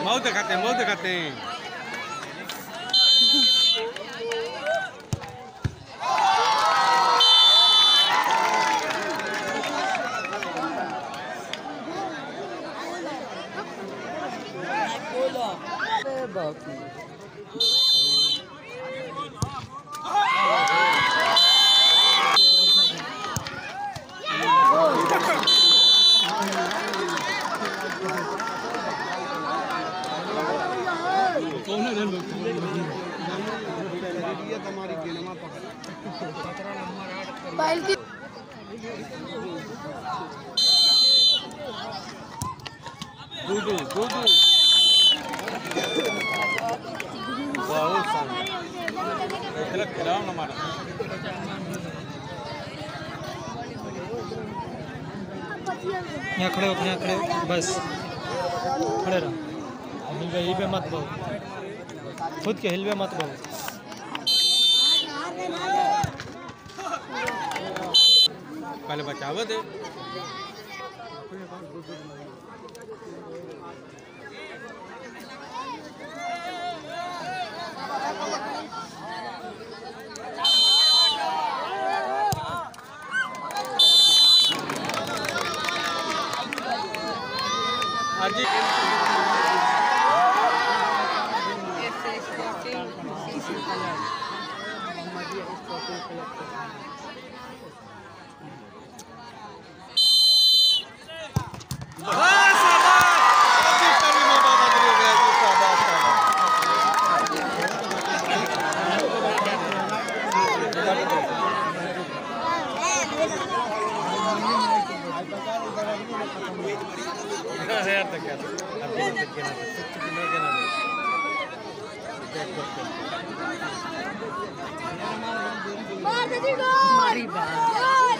मौत दिखाते हैं, मौत दिखाते हैं। दूधू दूधू बहुत शानदार खिलाओ ना हमारा। यहाँ खड़े हो, यहाँ खड़े हो, बस खड़े रहो। हिलवे मत बहु, खुद के हिलवे मत बहु। पहले बचाव दे। हाजी मारी बात